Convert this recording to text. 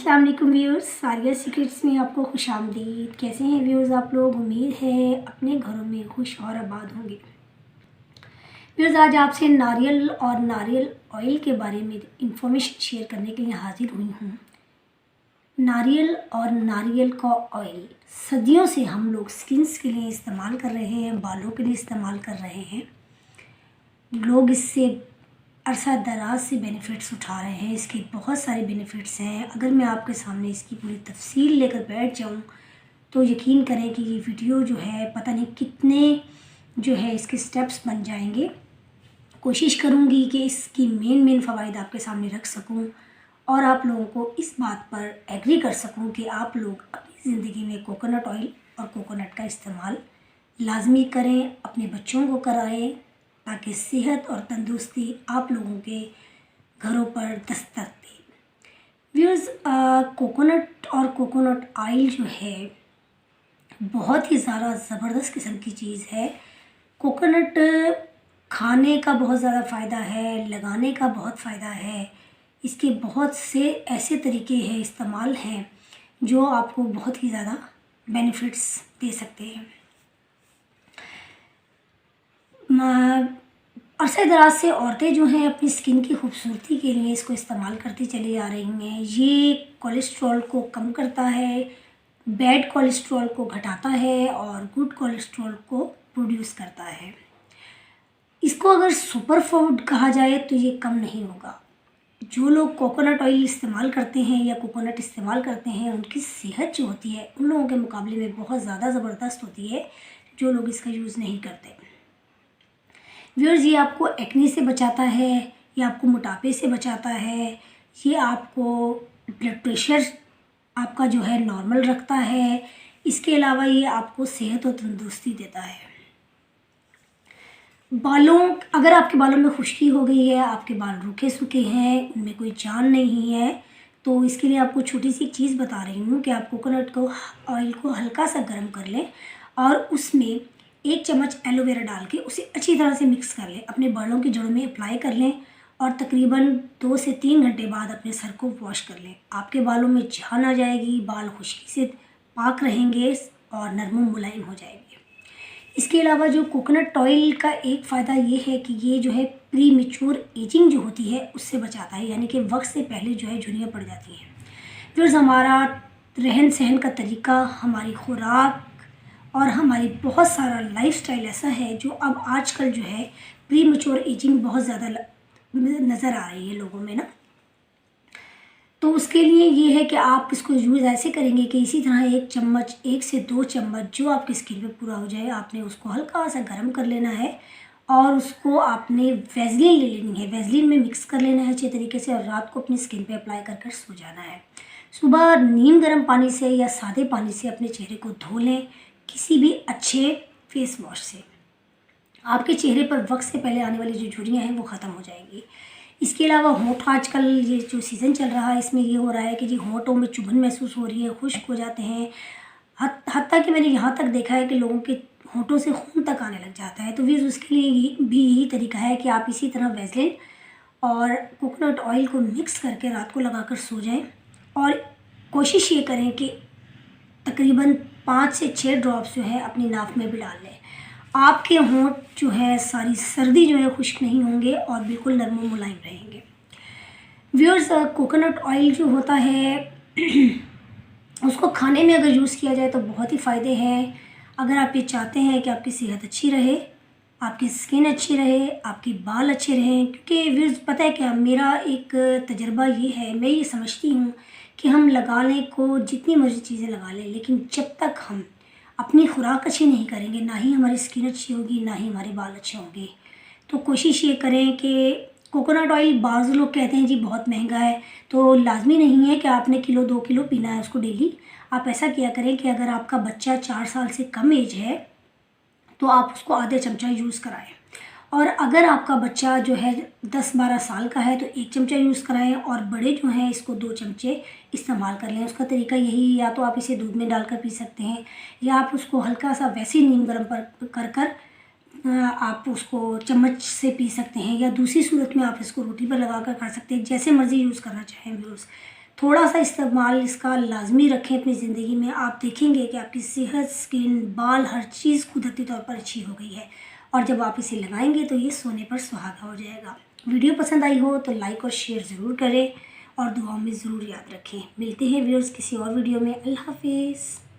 अस्सलाम वालेकुम व्यूअर्स, सारिया सीक्रेट्स में आपको खुशामदीद। कैसे हैं व्यूअर्स आप लोग? उम्मीद है अपने घरों में खुश और आबाद होंगे। व्यूअर्स, आज आपसे नारियल और नारियल ऑयल के बारे में इंफॉर्मेशन शेयर करने के लिए हाजिर हुई हूँ। नारियल और नारियल का ऑयल सदियों से हम लोग स्किन्स के लिए इस्तेमाल कर रहे हैं, बालों के लिए इस्तेमाल कर रहे हैं। लोग इससे अरसा दराज से बेनिफिट्स उठा रहे हैं। इसके बहुत सारे बेनिफिट्स हैं। अगर मैं आपके सामने इसकी पूरी तफसील लेकर बैठ जाऊं तो यकीन करें कि ये वीडियो जो है पता नहीं कितने जो है इसके स्टेप्स बन जाएंगे। कोशिश करूंगी कि इसकी मेन फ़वाइद आपके सामने रख सकूं और आप लोगों को इस बात पर एग्री कर सकूं कि आप लोग अपनी ज़िंदगी में कोकोनट ऑयल और कोकोनट का इस्तेमाल लाजमी करें, अपने बच्चों को कराएं, ताकि सेहत और तंदुरुस्ती आप लोगों के घरों पर दस्तक दे। व्यूअर्स, कोकोनट और कोकोनट ऑयल जो है बहुत ही ज़्यादा ज़बरदस्त किस्म की चीज़ है। कोकोनट खाने का बहुत ज़्यादा फ़ायदा है, लगाने का बहुत फ़ायदा है। इसके बहुत से ऐसे तरीके हैं, इस्तेमाल हैं जो आपको बहुत ही ज़्यादा बेनिफिट्स दे सकते हैं। अरसे दराज से औरतें जो हैं अपनी स्किन की खूबसूरती के लिए इसको इस्तेमाल करती चली आ रही हैं। ये कोलेस्ट्रॉल को कम करता है, बैड कोलेस्ट्रॉल को घटाता है और गुड कोलेस्ट्रॉल को प्रोड्यूस करता है। इसको अगर सुपर फूड कहा जाए तो ये कम नहीं होगा। जो लोग कोकोनट ऑयल इस्तेमाल करते हैं या कोकोनट इस्तेमाल करते हैं उनकी सेहत जो होती है उन लोगों के मुकाबले में बहुत ज़्यादा ज़बरदस्त होती है जो लोग इसका यूज़ नहीं करते। व्यूअर्स, ये आपको एक्ने से बचाता है, ये आपको मोटापे से बचाता है, ये आपको ब्लड प्रेशर आपका जो है नॉर्मल रखता है। इसके अलावा ये आपको सेहत और तंदुरुस्ती देता है। अगर आपके बालों में खुश्की हो गई है, आपके बाल रूखे सूखे हैं, उनमें कोई जान नहीं है, तो इसके लिए आपको छोटी सी चीज़ बता रही हूँ कि आप कोकोनट को ऑयल को हल्का सा गर्म कर लें और उसमें 1 चम्मच एलोवेरा डाल के उसे अच्छी तरह से मिक्स कर लें। अपने बालों की जड़ों में अप्लाई कर लें और तकरीबन 2 से 3 घंटे बाद अपने सर को वॉश कर लें। आपके बालों में जान आ जाएगी, बाल खुश्की से पाक रहेंगे और नरम मुलायम हो जाएंगे। इसके अलावा जो कोकोनट ऑयल का एक फ़ायदा ये है कि ये जो है प्री मैच्योर एजिंग जो होती है उससे बचाता है, यानी कि वक्त से पहले जो है झुर्रियाँ पड़ जाती हैं। फिर हमारा रहन सहन का तरीका, हमारी खुराक और हमारी बहुत सारा लाइफस्टाइल ऐसा है जो अब आजकल जो है प्री मैच्योर एजिंग बहुत ज़्यादा नज़र आ रही है लोगों में ना। तो उसके लिए ये है कि आप इसको यूज़ ऐसे करेंगे कि इसी तरह 1 से 2 चम्मच जो आपकी स्किन पे पूरा हो जाए, आपने उसको हल्का सा गर्म कर लेना है और उसको आपने वैसलीन ले लेनी है। वैसलीन में मिक्स कर लेना है अच्छे तरीके से और रात को अपनी स्किन पे अप्लाई कर कर सो जाना है। सुबह नीम गर्म पानी से या सादे पानी से अपने चेहरे को धो लें, किसी भी अच्छे फेस वॉश से। आपके चेहरे पर वक्त से पहले आने वाली जो झुर्रियाँ हैं वो ख़त्म हो जाएंगी। इसके अलावा होंठ, आजकल ये जो सीज़न चल रहा है इसमें ये हो रहा है कि जी होंठों में चुभन महसूस हो रही है, खुश्क हो जाते हैं। हत्ता कि मैंने यहाँ तक देखा है कि लोगों के होंठों से खून तक आने लग जाता है। तो भी उसके लिए भी यही तरीका है कि आप इसी तरह वैसलीन और कोकोनट ऑयल को मिक्स करके रात को लगाकर सो जाएं और कोशिश ये करें कि तकरीबन 5 से 6 ड्रॉप्स जो है अपनी नाक में भी डाल लें। आपके होंठ जो है सारी सर्दी जो है खुश्क नहीं होंगे और बिल्कुल नरम मुलायम रहेंगे। व्यूअर्स, कोकोनट ऑयल जो होता है उसको खाने में अगर यूज़ किया जाए तो बहुत ही फ़ायदे हैं। अगर आप ये चाहते हैं कि आपकी सेहत अच्छी रहे, आपकी स्किन अच्छी रहे, आपके बाल अच्छे रहें, क्योंकि व्यूअर्स पता है क्या, मेरा एक तजर्बा ये है, मैं ये समझती हूँ कि हम लगाने को जितनी मर्ज़ी चीज़ें लगा लें, लेकिन जब तक हम अपनी खुराक अच्छी नहीं करेंगे ना ही हमारी स्किन अच्छी होगी, ना ही हमारे बाल अच्छे होंगे। तो कोशिश ये करें कि कोकोनट ऑयल, बाज़ लोग कहते हैं जी बहुत महंगा है, तो लाजमी नहीं है कि आपने 1-2 किलो पीना है उसको डेली। आप ऐसा किया करें कि अगर आपका बच्चा 4 साल से कम एज है तो आप उसको आधे चमचा यूज़ कराएं, और अगर आपका बच्चा जो है 10-12 साल का है तो 1 चमचा यूज़ कराएं और बड़े जो हैं इसको 2 चमचे इस्तेमाल कर लें। उसका तरीका यही, या तो आप इसे दूध में डालकर पी सकते हैं या आप उसको हल्का सा वैसे ही नीम गर्म कर आप उसको चम्मच से पी सकते हैं, या दूसरी सूरत में आप इसको रोटी पर लगा कर खा सकते हैं, जैसे मर्ज़ी यूज़ करना चाहें व्यूअर्स। थोड़ा सा इस्तेमाल इसका लाजमी रखें अपनी ज़िंदगी में। आप देखेंगे कि आपकी सेहत, स्किन, बाल, हर चीज़ कुदरती तौर पर अच्छी हो गई है। और जब आप इसे लगाएंगे तो ये सोने पर सुहागा हो जाएगा। वीडियो पसंद आई हो तो लाइक और शेयर ज़रूर करें और दुआओं में ज़रूर याद रखें। मिलते हैं व्यूअर्स किसी और वीडियो में। अल्लाह हाफिज़।